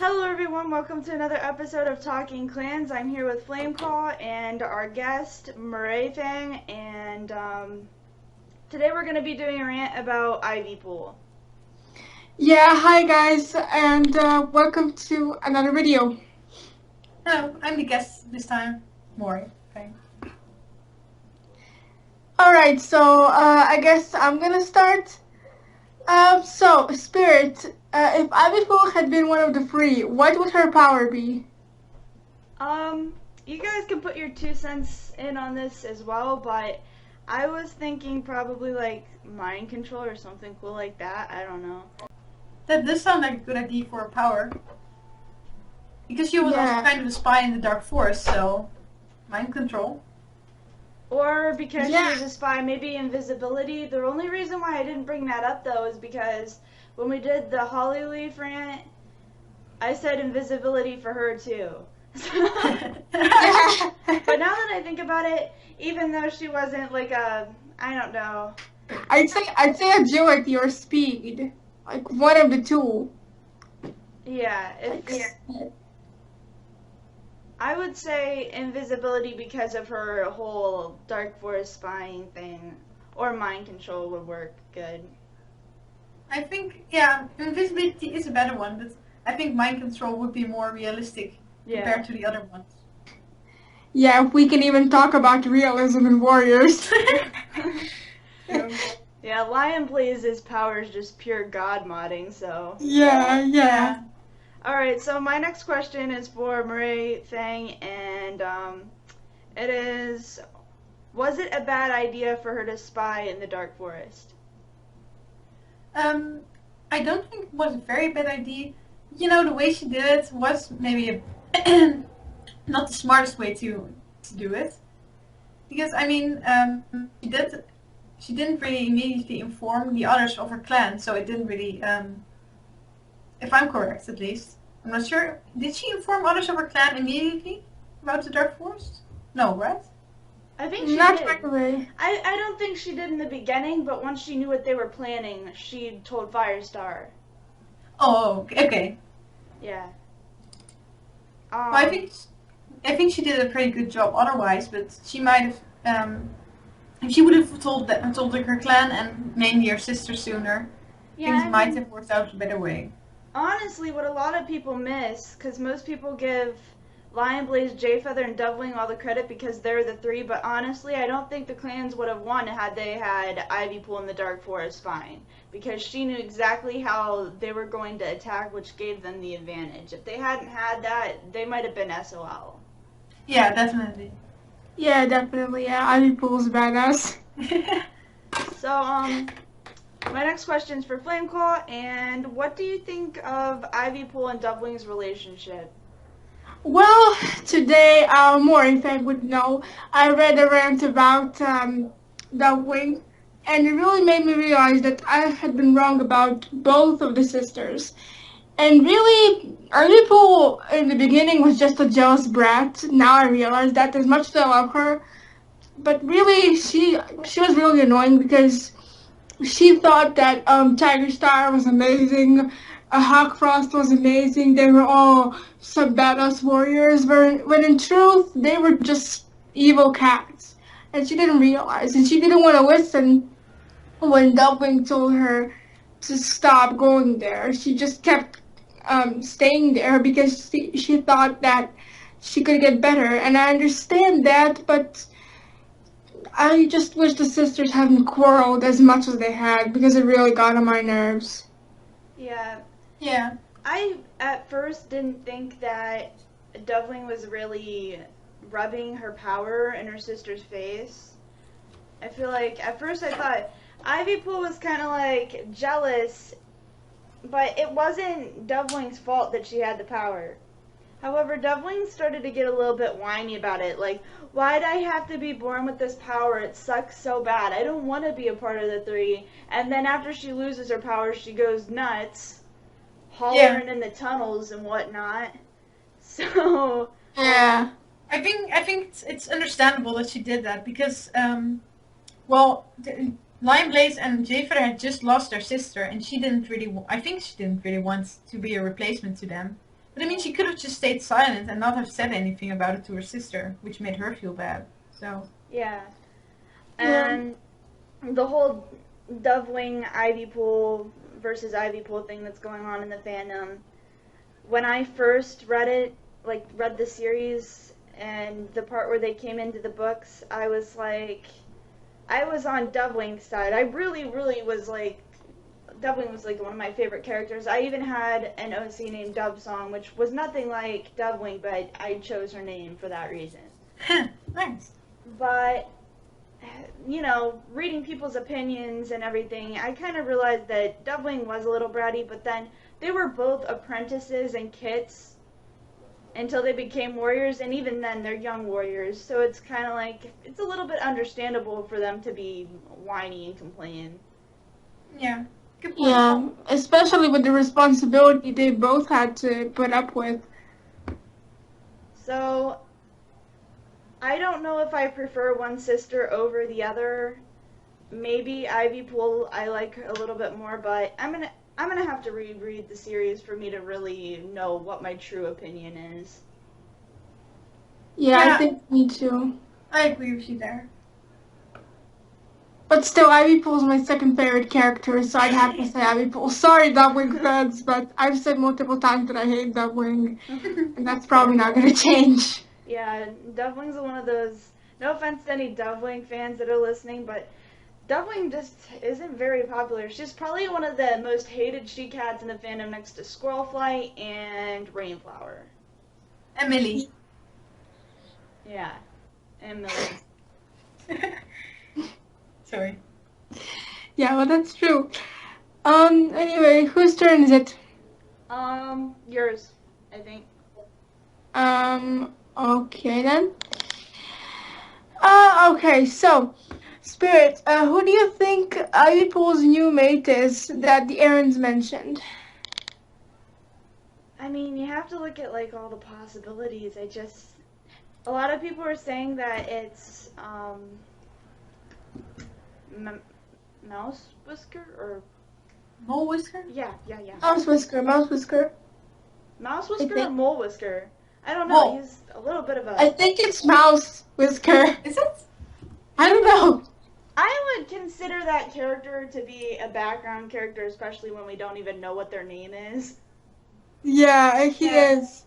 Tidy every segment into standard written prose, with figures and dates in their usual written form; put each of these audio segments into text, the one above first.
Hello everyone, welcome to another episode of Talking Clans. I'm here with Flameclaw and our guest, Murray Fang, and today we're going to be doing a rant about Ivypool. Yeah, hi guys, and welcome to another video. Hello, I'm the guest this time. More, okay. Alright, so I guess I'm gonna start. So, Spirit, if Ivypool had been one of the three, what would her power be? You guys can put your 2 cents in on this as well, but I was thinking probably like mind control or something cool like that. I don't know. That does sound like a good idea for a power. Because she was also kind of a spy in the Dark Forest, so mind control. Or because she was a spy, maybe invisibility. The only reason why I didn't bring that up though is because when we did the Hollyleaf rant, I said invisibility for her too. But now that I think about it, even though she wasn't like a, I don't know. I'd say agility or speed, like one of the two. Yeah, I would say invisibility because of her whole Dark Forest spying thing, or mind control would work good. I think, yeah, invisibility is a better one, but I think mind control would be more realistic compared to the other ones. Yeah, if we can even talk about realism in Warriors. Yeah, Lion Blaze's power is just pure god modding, so. Yeah. Alright, so my next question is for Murray Fang, and it is, was it a bad idea for her to spy in the Dark Forest? I don't think it was a very bad idea. You know, the way she did it was maybe not the smartest way to do it. Because, I mean, she didn't really immediately inform the others of her clan, so it didn't really, if I'm correct at least. I'm not sure. Did she inform others of her clan immediately about the Dark Forest? No, right? I think she Not did. right away. I don't think she did in the beginning, but once she knew what they were planning, she told Firestar. Oh, okay. Yeah. Well, I think she did a pretty good job otherwise, but she might have, if she would have told her clan and mainly her sister sooner, things might have worked out a better way. Honestly, what a lot of people miss, because most people give Lion Blaze, Jayfeather, and Doveling all the credit because they're the three, but honestly, I don't think the clans would have won had they had Ivypool in the Dark Forest fine, because she knew exactly how they were going to attack, which gave them the advantage. If they hadn't had that, they might have been SOL. Yeah, definitely. Yeah, definitely. Yeah, Ivypool's badass. So, my next question is for Flameclaw, and what do you think of Ivypool and Doveling's relationship? Well, today, more if I would know, I read a rant about Dumpling, and it really made me realize that I had been wrong about both of the sisters. And really, Ivypool in the beginning was just a jealous brat. Now I realize that as much as I love her, but really, she was really annoying because she thought that Tiger Star was amazing, Hawk Frost was amazing. They were all some badass warriors, when in truth they were just evil cats, and she didn't realize, and she didn't want to listen when Dumpling told her to stop going there. She just kept staying there because she thought that she could get better, and I understand that, but I just wish the sisters hadn't quarreled as much as they had because it really got on my nerves. Yeah. Yeah. I at first didn't think that Doveling was really rubbing her power in her sister's face. I feel like at first I thought Ivypool was kind of like jealous, but it wasn't Doveling's fault that she had the power. However, Doveling started to get a little bit whiny about it, like, why'd I have to be born with this power? It sucks so bad. I don't want to be a part of the three. And then after she loses her power, she goes nuts, hollering in the tunnels and whatnot. So Yeah. I think it's understandable that she did that because, well, Lion Blaze and Jayfeather had just lost their sister, and she didn't really. I think she didn't really want to be a replacement to them. But I mean, she could have just stayed silent and not have said anything about it to her sister, which made her feel bad. So. Yeah. Yeah. And the whole Dovewing Ivypool versus Ivypool thing that's going on in the fandom. When I first read it, like read the series and the part where they came into the books, I was on Dovewing's side. I really, really was like, Dovewing was like one of my favorite characters. I even had an OC named Dove Song, which was nothing like Dovewing, but I chose her name for that reason. Nice. But, you know, reading people's opinions and everything, I kind of realized that Dovewing was a little bratty, but then they were both apprentices and kits until they became warriors, and even then they're young warriors, so it's kind of like, it's a little bit understandable for them to be whiny and complain. Yeah. Good point. Yeah, especially with the responsibility they both had to put up with. So, I don't know if I prefer one sister over the other. Maybe Ivypool I like a little bit more, but I'm gonna have to reread the series for me to really know what my true opinion is. Yeah, Yeah. I think me too. I agree with you there. But still, Ivypool's my second favorite character, so I'd have to say Ivypool. Sorry, Dovewing fans, but I've said multiple times that I hate Dovewing, and that's probably not gonna change. Yeah, Dovewing's one of those, no offense to any Dovewing fans that are listening, but Dovewing just isn't very popular. She's probably one of the most hated she-cats in the fandom next to Squirrelflight and Rainflower. Emily. Yeah, and Millie. Sorry. Yeah, well, that's true. Anyway, whose turn is it? Yours, I think. Okay then. Okay, so, Spirit, who do you think Ivypool's new mate is that the Errands mentioned? I mean, you have to look at, like, all the possibilities. A lot of people are saying that it's, Mouse Whisker, or... Mole Whisker? Yeah. Mouse Whisker. Mouse Whisker or think- Mole Whisker? I don't know, Mole. he's a little bit of a... I think it's Mouse Whisker. Is it? I don't know. I would consider that character to be a background character, especially when we don't even know what their name is. Yeah, he Yeah. is.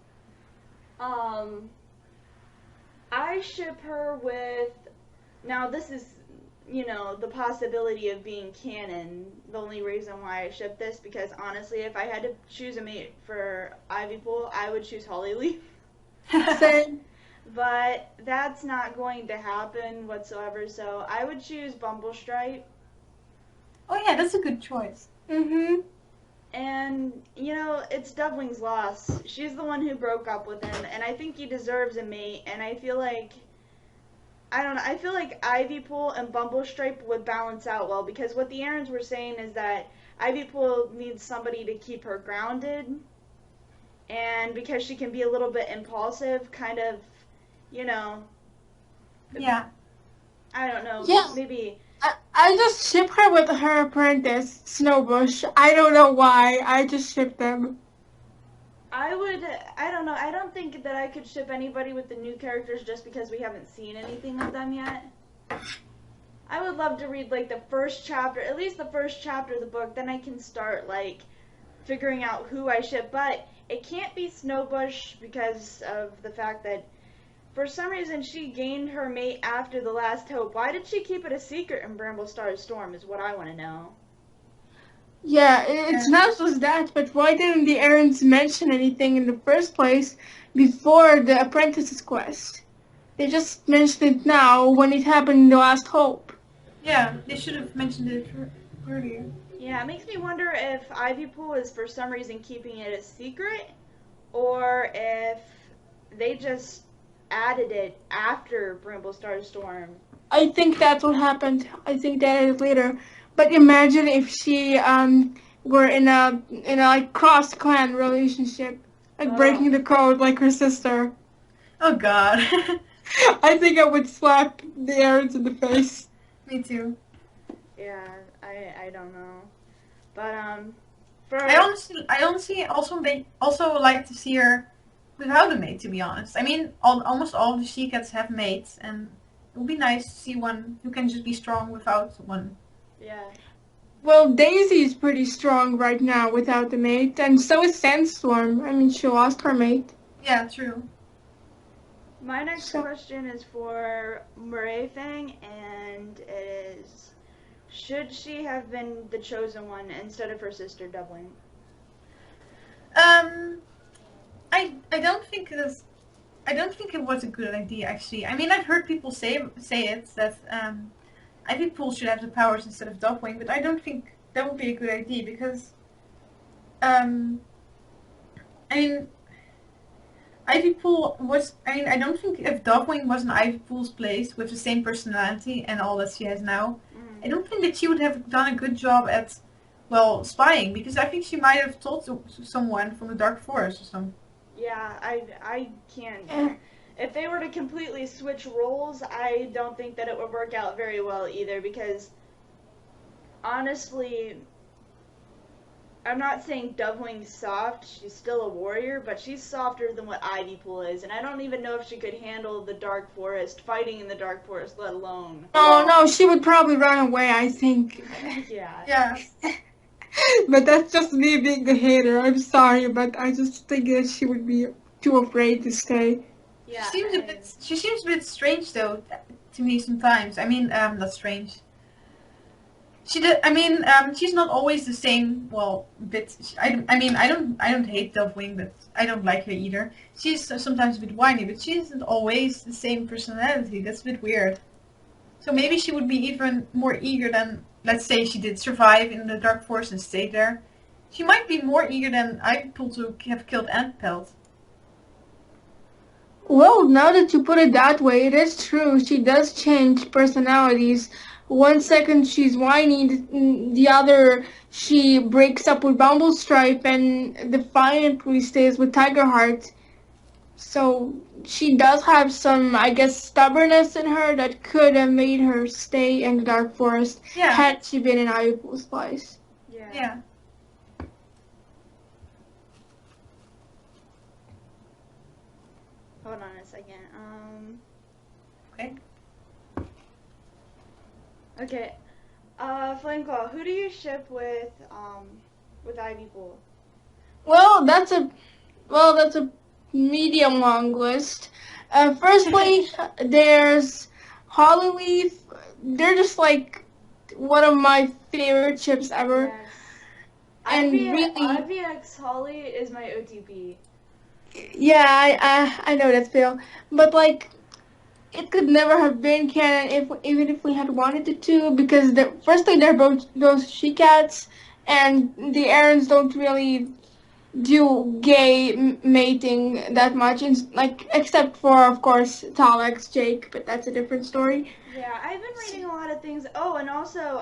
I ship her with... Now, this is, you know, the possibility of being canon. The only reason why I ship this, because honestly, if I had to choose a mate for Ivypool, I would choose Hollyleaf. Same. But that's not going to happen whatsoever, so I would choose Bumblestripe. Oh yeah, that's a good choice. Mm-hmm. And, you know, it's Dovewing's loss. She's the one who broke up with him, and I think he deserves a mate, and I feel like... I don't know, I feel like Ivypool and Bumblestripe would balance out well, because what the Errands were saying is that Ivypool needs somebody to keep her grounded, and because she can be a little bit impulsive, kind of, you know, Yeah. I don't know, Yeah. maybe... I just ship her with her apprentice, Snowbush. I don't know why. I just ship them. I don't know, I don't think that I could ship anybody with the new characters just because we haven't seen anything of them yet. I would love to read, like, the first chapter, at least the first chapter of the book, then I can start, like, figuring out who I ship, but it can't be Snowbush because of the fact that for some reason she gained her mate after the last hope. Why did she keep it a secret in Bramblestar's Storm is what I want to know. Yeah, it's not just that, but why didn't the Errands mention anything in the first place before the apprentice's quest? They just mentioned it now when it happened in the last hope. Yeah, they should have mentioned it earlier. Yeah, it makes me wonder if Ivypool is for some reason keeping it a secret, or if they just added it after Bramblestar's Storm. I think that's what happened. I think that is later. But imagine if she were in a like cross clan relationship, like breaking the code like her sister. Oh god. I think I would slap the Errands in the face. Me too. Yeah, I don't know. But, For I honestly also like to see her without a mate. To be honest, I mean, almost all of the she cats have mates, and it would be nice to see one who can just be strong without one. yeah. Well, Daisy is pretty strong right now without the mate, and so is Sandstorm. I mean, she lost her mate. Yeah, true. My next So, question is for Murray Fang, and it is: should she have been the chosen one instead of her sister Doubling? Um, I don't think I don't think it was a good idea actually. I mean, I've heard people say it that Ivypool should have the powers instead of Dogwing, but I don't think that would be a good idea because um, I mean, Ivypool was. I mean, I don't think if Dogwing was in Ivypool's place with the same personality and all that she has now, I don't think that she would have done a good job at, well, spying because I think she might have told someone from the Dark Forest or something. Yeah, I can't. eh. If they were to completely switch roles, I don't think that it would work out very well either because honestly, I'm not saying Dovewing's soft. She's still a warrior, but she's softer than what Ivypool is, and I don't even know if she could handle the Dark Forest, fighting in the Dark Forest, let alone. No, no, she would probably run away, I think. Yeah. Yeah. But that's just me being a hater. I'm sorry, but I just think that she would be too afraid to stay. Yeah. She seems a bit strange though to me sometimes. I mean, not strange. She did. I mean, she's not always the same. Well, bit. I mean, I don't hate Dovewing, but I don't like her either. She's sometimes a bit whiny, but she isn't always the same personality. That's a bit weird. So maybe she would be even more eager than, let's say, she did survive in the Dark Forest and stayed there. She might be more eager than Ivypool to have killed Antpelt. Well, now that you put it that way, it is true. She does change personalities. One second she's whiny, the other she breaks up with Bumblestripe and defiantly stays with Tigerheart. So she does have some, I guess, stubbornness in her that could have made her stay in the Dark Forest Yeah. had she been in Ivypool's place. Yeah. Yeah. Hold on a second. Okay. Okay. Flameclaw, who do you ship with Ivypool? Well, that's a medium long list. Firstly, there's Hollyleaf. They're just like one of my favorite chips ever. Yes. And really, IVX Holly is my OTP. yeah, I know that's Phil, but like it could never have been canon if even if we had wanted it to because firstly they're both those she cats and the Aarons don't really do gay mating that much, like except for of course Talek Jake, but that's a different story. Yeah, I've been reading a lot of things. Oh, and also,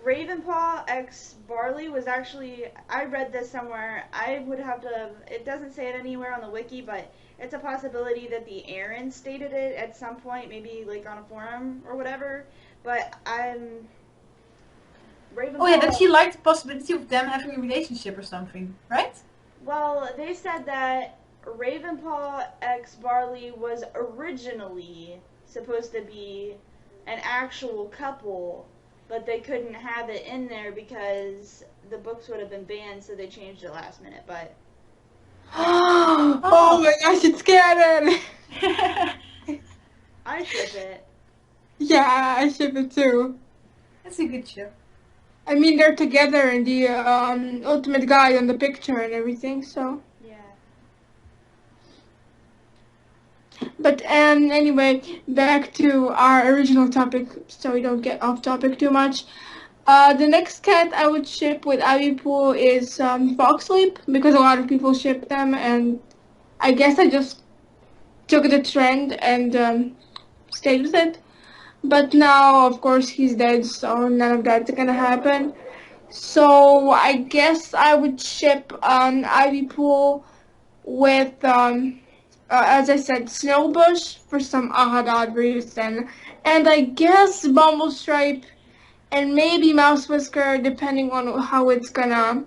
Ravenpaw X Barley was actually, I read this somewhere. I would have to, it doesn't say it anywhere on the wiki, but it's a possibility that the Aaron stated it at some point, maybe like on a forum or whatever. But Ravenpaw. Oh yeah, that she liked the possibility of them having a relationship or something, right? Well, they said that Ravenpaw X Barley was originally supposed to be an actual couple, but they couldn't have it in there because the books would have been banned, so they changed it last minute. But Oh my gosh, it's canon! I ship it. Yeah, I ship it too. That's a good show. I mean, they're together in the ultimate guide on the picture and everything, so. Yeah. But anyway, back to our original topic, so we don't get off topic too much. The next cat I would ship with Ivypool is Foxleap, because a lot of people ship them, and I guess I just took the trend and stayed with it. But now, of course, he's dead, so none of that's gonna happen. So I guess I would ship Ivypool with, as I said, Snowbush for some odd reason. And I guess Bumblestripe and maybe Mouse Whisker, depending on how it's gonna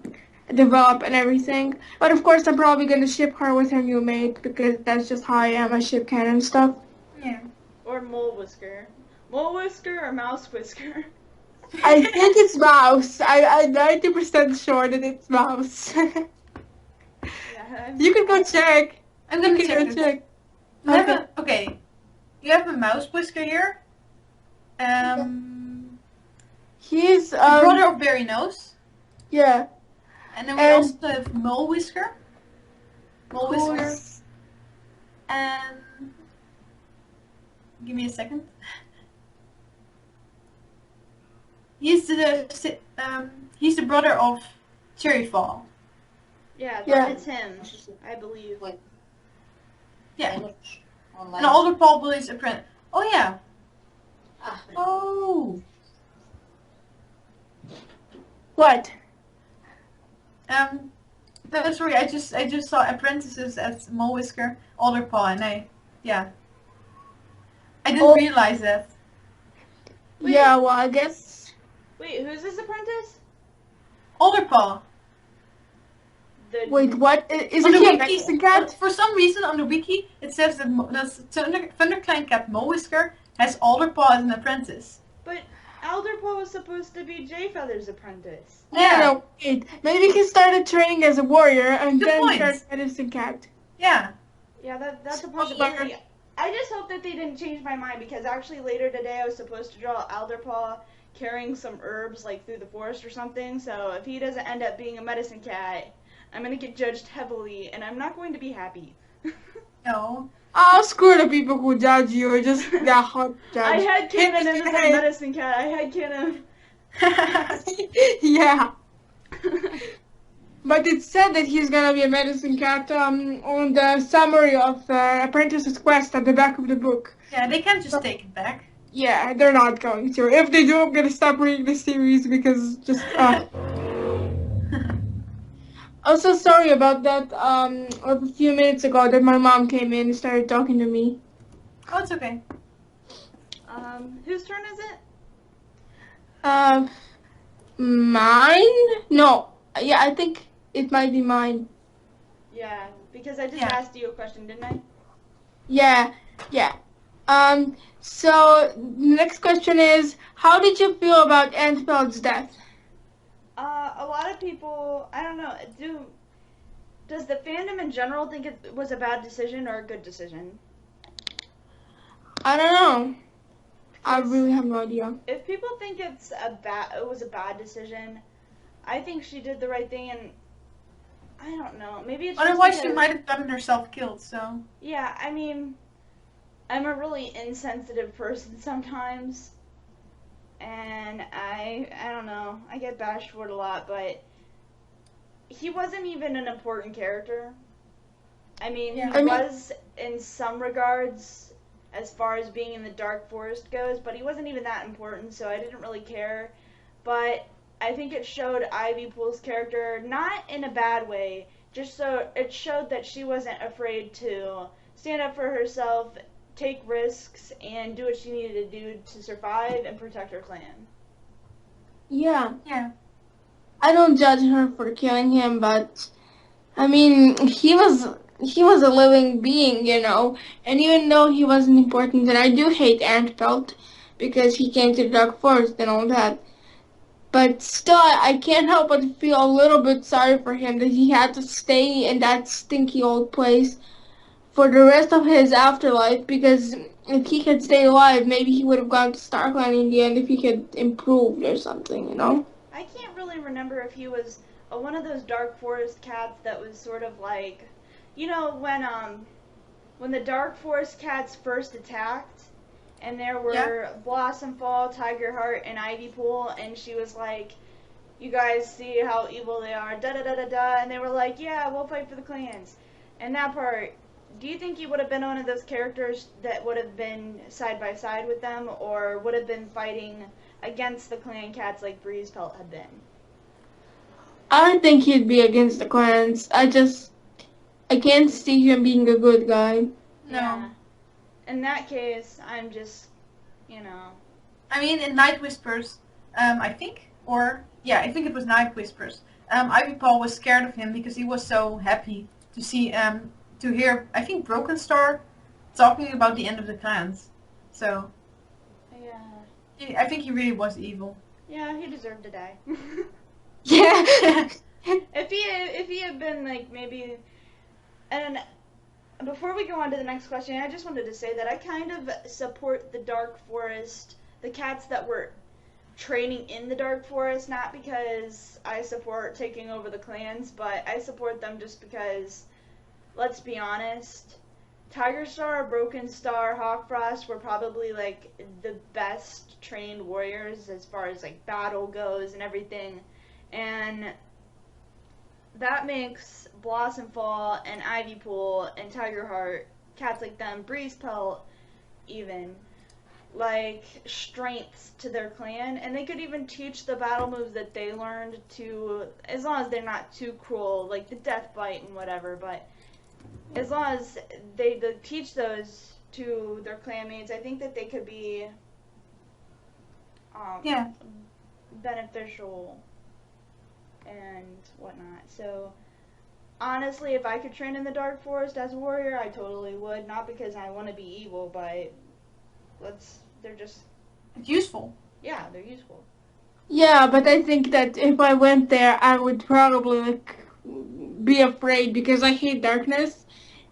develop and everything. But of course, I'm probably gonna ship her with her new mate because that's just how I am. I ship canon stuff. Yeah. Or Mole Whisker. Mole Whisker or Mouse Whisker? I think it's Mouse. I'm 90% sure that it's Mouse. Yeah. You can go check. I'm You gonna can go check. check. You have Okay. okay. You have a Mouse Whisker here. He's The brother of Berry Nose. yeah. And then we And- also have Mole Whisker. Mole Whisker. Who's- And give me a second. He's the brother of Cherryfall. Yeah, Yeah. it's him, I believe. Yeah. Online. And older Paul Bully's apprentice. Oh yeah. Ah, Oh. What? No, sorry. I just saw apprentices as Mole Whisker, older Paul, and I didn't Oh. realize that. Wait. Yeah, well, I guess. Wait, who's this apprentice? Older Paul. The Wait, what? Is On it the a wiki, Mexican cat? for some reason on the wiki, it says that ThunderClan cat Mole Whisker has older Paul as an apprentice. But Alderpaw was supposed to be Jay Feather's apprentice. Yeah. No, wait. Maybe he started training as a warrior and Good then point. turned medicine cat. Yeah. Yeah, that's a Spoiler. possibility. I just hope that they didn't change my mind because actually later today I was supposed to draw Alderpaw carrying some herbs like through the forest or something. So if he doesn't end up being a medicine cat, I'm gonna get judged heavily and I'm not going to be happy. No. Oh, screw the people who judge you. Or just that hot judge. I had canon Hit as me a in the medicine cat. I had canon. head. Yeah. But it said that he's gonna be a medicine cat on the summary of Apprentice's Quest at the back of the book. Yeah, they can't just take it back. Yeah, they're not going to. If they do, I'm gonna stop reading the series because just. Also, sorry about that. A few minutes ago, that my mom came in and started talking to me. Oh, it's okay. Whose turn is it? Mine? No. Yeah, I think it might be mine. Yeah, because I just Yeah. asked you a question, didn't I? Yeah, yeah. So the next question is, how did you feel about Antpelt's death? A lot of people, I don't know, does the fandom in general think it was a bad decision or a good decision? I don't know. I Because really have no idea. if people think it was a bad decision, I think she did the right thing, and I don't know, maybe it's just Otherwise, she because- might have gotten herself killed. So. Yeah, I mean, I'm a really insensitive person sometimes, and I don't know, I get bashed for it a lot, but he wasn't even an important character. I mean, Yeah. he was in some regards as far as being in the Dark Forest goes, but he wasn't even that important, so I didn't really care. But I think it showed Ivypool's character, not in a bad way, just so it showed that she wasn't afraid to stand up for herself, take risks, and do what she needed to do to survive and protect her clan. Yeah. Yeah. I don't judge her for killing him, but I mean, he was a living being, you know. And even though he wasn't important, and I do hate Antpelt because he came to the Dark Forest and all that. But still, I can't help but feel a little bit sorry for him that he had to stay in that stinky old place for the rest of his afterlife, because if he had stayed alive, maybe he would have gone to StarClan in the end if he had improved or something, you know? I can't really remember if he was one of those Dark Forest cats that was sort of like, you know, when the Dark Forest cats first attacked, and there were Blossomfall, Tigerheart, and Ivypool, and she was like, you guys see how evil they are, da-da-da-da-da, and they were like, yeah, we'll fight for the clans. And that part, do you think he would have been one of those characters that would have been side by side with them, or would have been fighting against the clan cats like Breezepelt had been? I don't think he'd be against the clans. I can't see him being a good guy. No. Yeah. In that case, I'm just, you know. I mean, in Night Whispers, I think, I think it was Night Whispers. Ivypool was scared of him because he was so happy to see, to hear, I think, Broken Star talking about the end of the clans. So, Yeah. I think he really was evil. Yeah, he deserved to die. Yeah. If he had been like maybe, and before we go on to the next question, I just wanted to say that I kind of support the Dark Forest, the cats that were training in the Dark Forest, not because I support taking over the clans, but I support them just because, let's be honest, Tiger Star, Broken Star, Hawkfrost were probably like the best trained warriors as far as like battle goes and everything, and that makes Blossomfall and Ivypool and Tigerheart, cats like them, Breezepelt even, like strengths to their clan, and they could even teach the battle moves that they learned to, as long as they're not too cruel, like the death bite and whatever, but as long as they teach those to their clanmates, I think that they could be beneficial and whatnot. So honestly, if I could train in the Dark Forest as a warrior, I totally would. Not because I want to be evil, but they're just... It's useful. Yeah, they're useful. Yeah, but I think that if I went there, I would probably like be afraid because I hate darkness,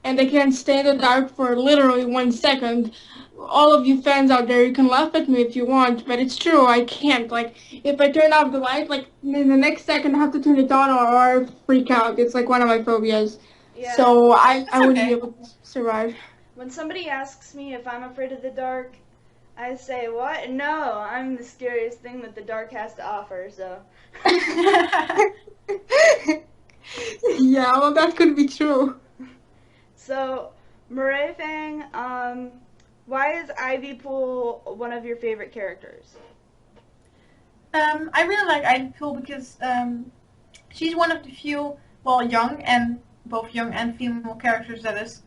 and I can't stay in the dark for literally 1 second. All of you fans out there, you can laugh at me if you want, but it's true, I can't. Like, if I turn off the light, like, in the next second I have to turn it on or freak out. It's like one of my phobias. Yeah. So I wouldn't okay. be able to survive. When somebody asks me if I'm afraid of the dark, I say, what? No, I'm the scariest thing that the dark has to offer, so... Yeah, well, that could be true. So, Murray Fang, why is Ivypool one of your favorite characters? I really like Ivypool because she's one of the few, young and female characters that is,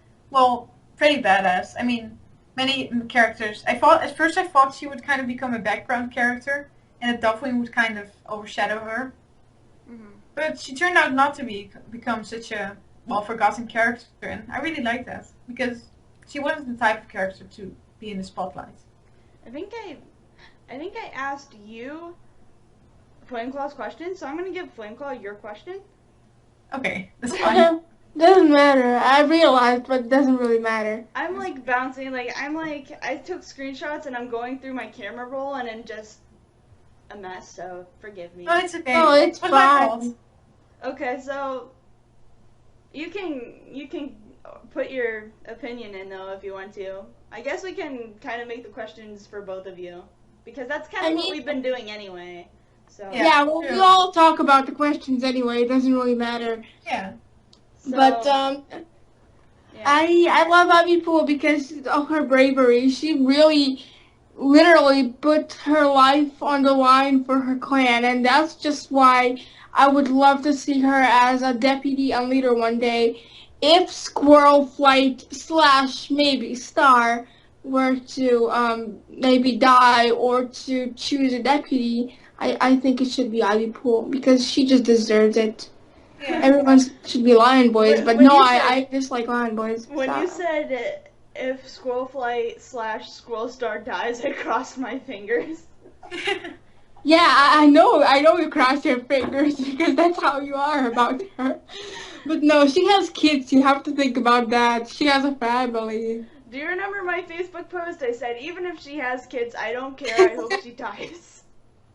pretty badass. I mean, many characters. At first I thought she would kind of become a background character, and that Duffling would kind of overshadow her. Mm-hmm. But she turned out not to become such a forgotten character, and I really like that because she wasn't the type of character to be in the spotlight. I think I asked you Flameclaw's question, so I'm gonna give Flameclaw your question. Okay, that's fine. Doesn't matter. I realized, but it doesn't really matter. I'm like bouncing, I took screenshots and I'm going through my camera roll and I'm just a mess, so forgive me. No, it's okay. No, it's What's my fault? fine. Okay, so you can put your opinion in though if you want to. I guess we can kind of make the questions for both of you because that's kind of what we've been doing anyway. So Yeah, well, we all talk about the questions anyway. It doesn't really matter. Yeah. So, But yeah. I love Ivypool because of her bravery. She really, literally put her life on the line for her clan, and that's just why I would love to see her as a deputy and leader one day. If Squirrel Flight / maybe Star were to maybe die or to choose a deputy, I think it should be Ivypool because she just deserves it. Yeah. Everyone should be Lion Boys, but When no, you said- I dislike Lion Boys. When so. you said if Squirrel Flight / Squirrel Star dies, I crossed my fingers. Yeah, I know you cross your fingers because that's how you are about her. But no, she has kids, you have to think about that. She has a family. Do you remember my Facebook post? I said, even if she has kids, I don't care, I hope she dies.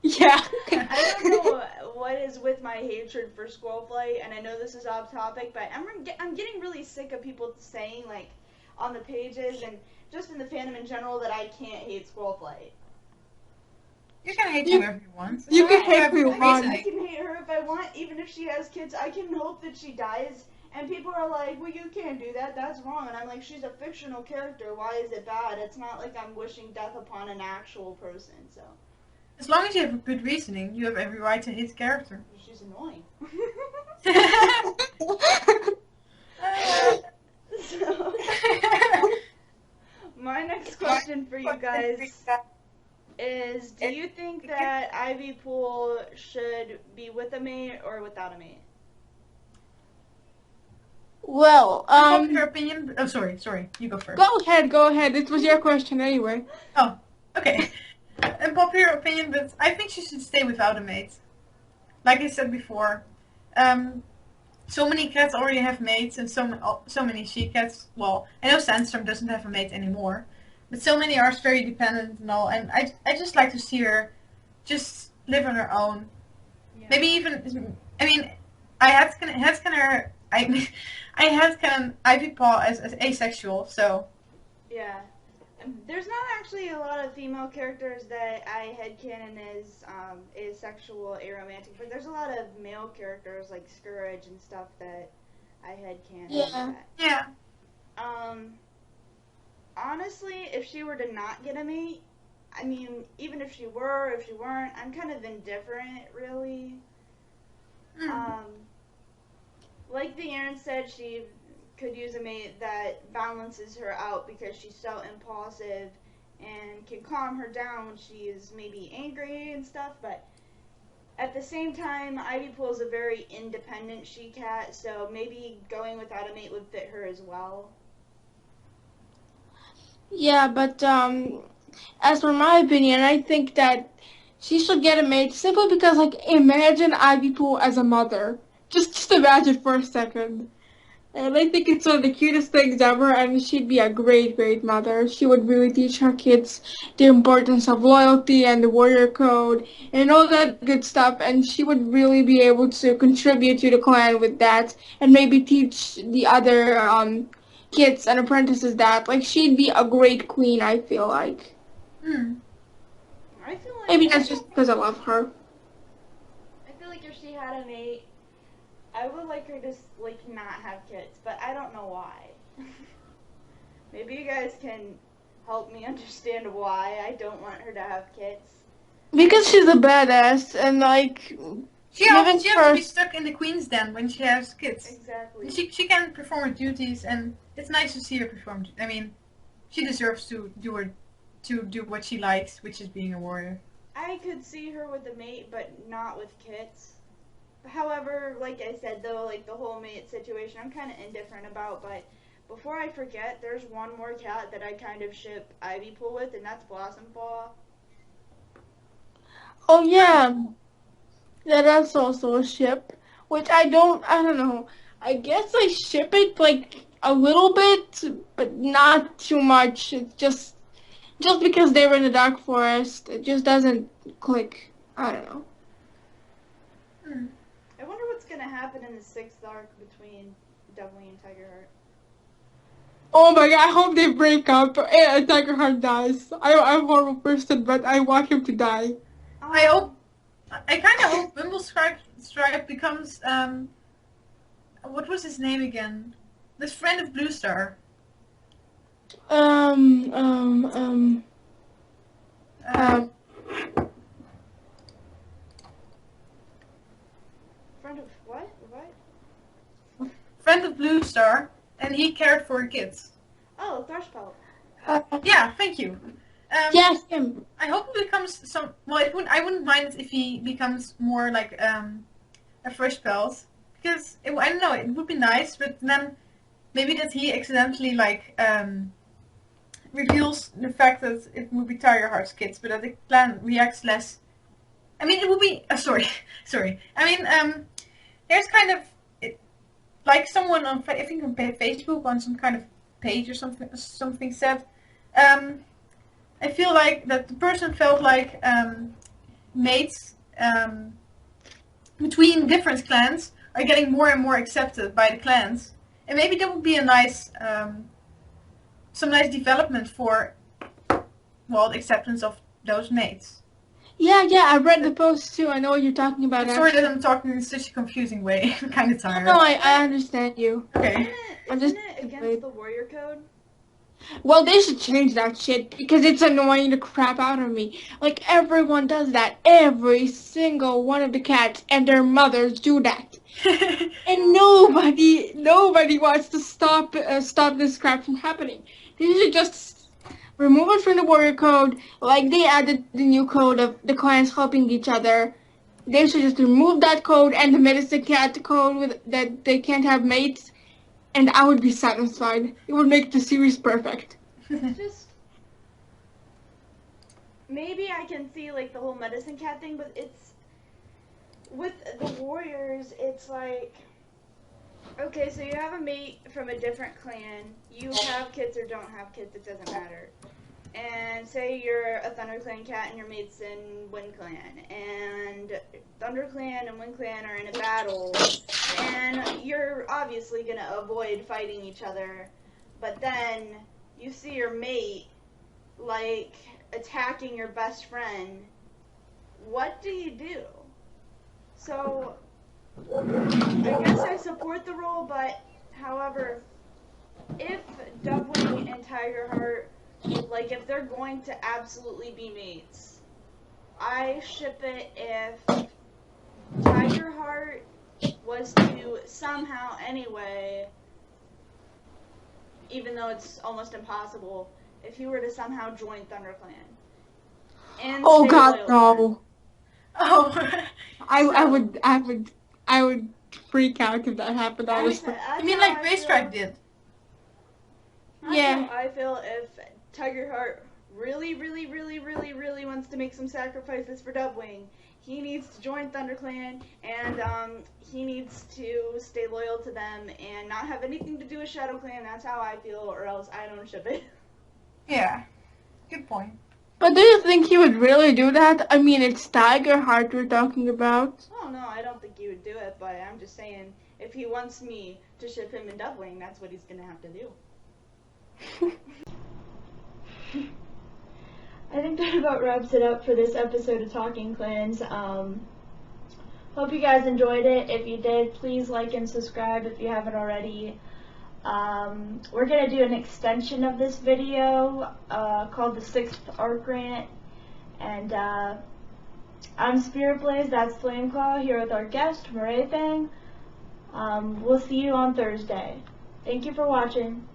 Yeah. I don't know what is with my hatred for Squirrel Flight, and I know this is off topic, but I'm getting really sick of people saying, like, on the pages and just in the fandom in general that I can't hate Squirrel Flight. You can hate whoever you want. You can hate who you I want. can hate her if I want, even if she has kids. I can hope that she dies. And people are like, well, you can't do that. That's wrong. And I'm like, she's a fictional character. Why is it bad? It's not like I'm wishing death upon an actual person. So As long as you have a good reasoning, you have every right to hate the character. she's annoying. So, my next question for you guys is, do you think that Ivypool should be with a mate or without a mate? Well, Unpopular opinion. Oh, sorry. You go first. Go ahead. It was your question anyway. Oh, okay. Unpopular opinion, but I think she should stay without a mate. Like I said before, so many cats already have mates, and so many she cats. Well, I know Sandstorm doesn't have a mate anymore, but so many are very dependent and all. And I just like to see her just live on her own. Yeah. Maybe even, I mean, I had Ivypaw as asexual, so. Yeah. There's not actually a lot of female characters that I headcanon as asexual, aromantic, but there's a lot of male characters like Scourge and stuff that I headcanon. Yeah. Yeah. Honestly, if she were to not get a mate, I mean, even if she were, if she weren't, I'm kind of indifferent, really. Like the Aaron said, she could use a mate that balances her out because she's so impulsive and can calm her down when she is maybe angry and stuff, but at the same time, Ivypool is a very independent she-cat, so maybe going without a mate would fit her as well. Yeah, but as for my opinion, I think that she should get a mate simply because, like, imagine Ivypool as a mother. Just imagine for a second. And I think it's one of the cutest things ever, and she'd be a great, great mother. She would really teach her kids the importance of loyalty and the warrior code and all that good stuff, and she would really be able to contribute to the clan with that and maybe teach the other kids and apprentices that. Like, she'd be a great queen, I feel like. I feel like Maybe that's just because I love her. I feel like if she had a mate, I would like her to like not have kids, but I don't know why. Maybe you guys can help me understand why I don't want her to have kids. Because she's a badass, and like She has to be stuck in the queen's den when she has kids. Exactly. She can perform her duties, and it's nice to see her perform. I mean, she deserves to do what she likes, which is being a warrior. I could see her with a mate, but not with kids. However, like I said though, like the whole mate situation, I'm kind of indifferent about. But before I forget, there's one more cat that I kind of ship Ivypool with, and that's Blossomfall. oh yeah, that's also a ship, which I don't know. I guess I ship it like a little bit, but not too much. It's just because they were in the dark forest, it just doesn't click. I don't know. I wonder what's gonna happen in the 6th arc between Devilwing and Tigerheart. Oh my god, I hope they break up and Tigerheart dies. I'm a horrible person, but I want him to die. I kind of hope Wimble Stripe becomes what was his name again? This friend of Blue Star. Friend of what? What? Friend of Blue Star, and he cared for kids. Oh, Thrushpelt. Yeah, thank you. Yes, him. I hope he becomes some. Well, I wouldn't mind it if he becomes more like a fresh pelt, because I don't know, it would be nice. But then maybe that he accidentally like reveals the fact that it would be Tigerheart's kids, but that the clan reacts less. I mean, it would be sorry. I mean, there's kind of like someone on I think on Facebook on some kind of page or something said. I feel like that the person felt like mates between different clans are getting more and more accepted by the clans, and maybe that would be a nice, some nice development for, well, the acceptance of those mates. Yeah, I read the post too. I know what you're talking about. Sorry that I'm talking in such a confusing way. I'm kind of tired. No, I understand you. Okay. Isn't it against the warrior code? Well, they should change that shit because it's annoying the crap out of me. Like, everyone does that. Every single one of the cats and their mothers do that. And nobody wants to stop this crap from happening. They should just remove it from the warrior code, like they added the new code of the clans helping each other. They should just remove that code and the medicine cat code with that they can't have mates, and I would be satisfied. It would make the series perfect. It's just maybe I can see like the whole medicine cat thing, but it's with the warriors. It's like, okay, so you have a mate from a different clan. You have kids or don't have kids, it doesn't matter. And say you're a Thunder Clan cat and your mate's in Wind Clan, and Thunder Clan and Wind Clan are in a battle, and you're obviously gonna avoid fighting each other, but then you see your mate like attacking your best friend. What do you do? So I guess I support the role, but however, if Dovewing and Tigerheart, like if they're going to absolutely be mates, I ship it if Tigerheart was to somehow anyway, even though it's almost impossible, if he were to somehow join ThunderClan. And Oh stay God, loyal to them. no! Oh. I would freak out if that happened. Honestly. You mean like Racetrack did? Yeah. That's how I feel if Tigerheart really wants to make some sacrifices for Dovewing. He needs to join ThunderClan, and he needs to stay loyal to them and not have anything to do with ShadowClan. That's how I feel, or else I don't ship it. Yeah. Good point. But do you think he would really do that? I mean, it's Tigerheart we're talking about. Oh no, I don't think he would do it, but I'm just saying, if he wants me to ship him in Dovewing, that's what he's gonna have to do. I think that about wraps it up for this episode of Talking Clans. Hope you guys enjoyed it. If you did, please like and subscribe if you haven't already. We're going to do an extension of this video called the 6th Arc Rant. And I'm Spirit Blaze, that's Flameclaw, here with our guest, Marae Fang. We'll see you on Thursday. Thank you for watching.